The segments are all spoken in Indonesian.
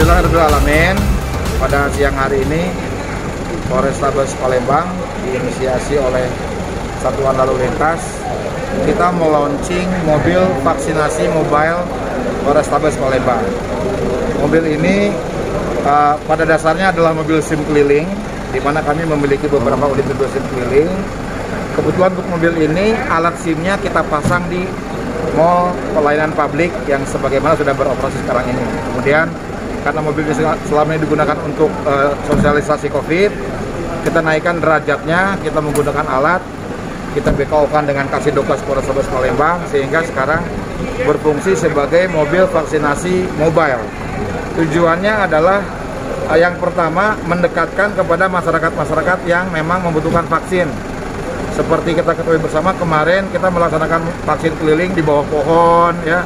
Alhamdulillahirrahmanirrahim. Pada siang hari ini Polrestabes Palembang diinisiasi oleh Satuan Lalu Lintas, kita melaunching mobil vaksinasi mobile Polrestabes Palembang. Mobil ini pada dasarnya adalah mobil SIM keliling, di mana kami memiliki beberapa unit mobil SIM keliling. Kebetulan untuk mobil ini alat SIM-nya kita pasang di mall pelayanan publik yang sebagaimana sudah beroperasi sekarang ini. Kemudian karena mobil ini selama ini digunakan untuk sosialisasi COVID, kita naikkan derajatnya, kita menggunakan alat, kita BKO-kan dengan Kasindokes Polrestabes Palembang, sehingga sekarang berfungsi sebagai mobil vaksinasi mobile. Tujuannya adalah yang pertama mendekatkan kepada masyarakat-masyarakat yang memang membutuhkan vaksin. Seperti kita ketahui bersama, kemarin kita melaksanakan vaksin keliling di bawah pohon, ya.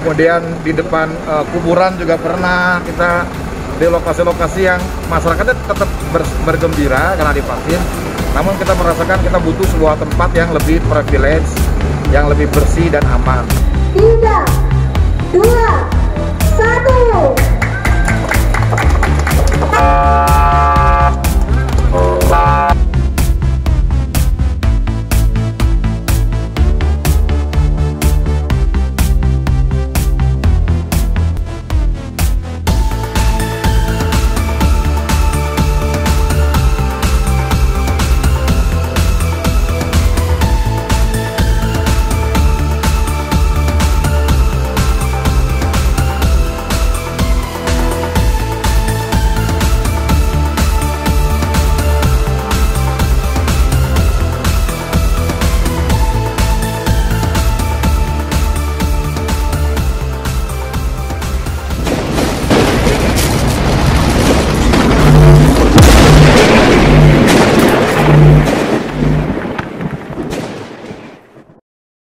Kemudian di depan kuburan juga pernah, kita di lokasi-lokasi yang masyarakatnya tetap bergembira karena divaksin. Namun kita merasakan kita butuh sebuah tempat yang lebih privilege, yang lebih bersih dan aman. 3, 2, 1.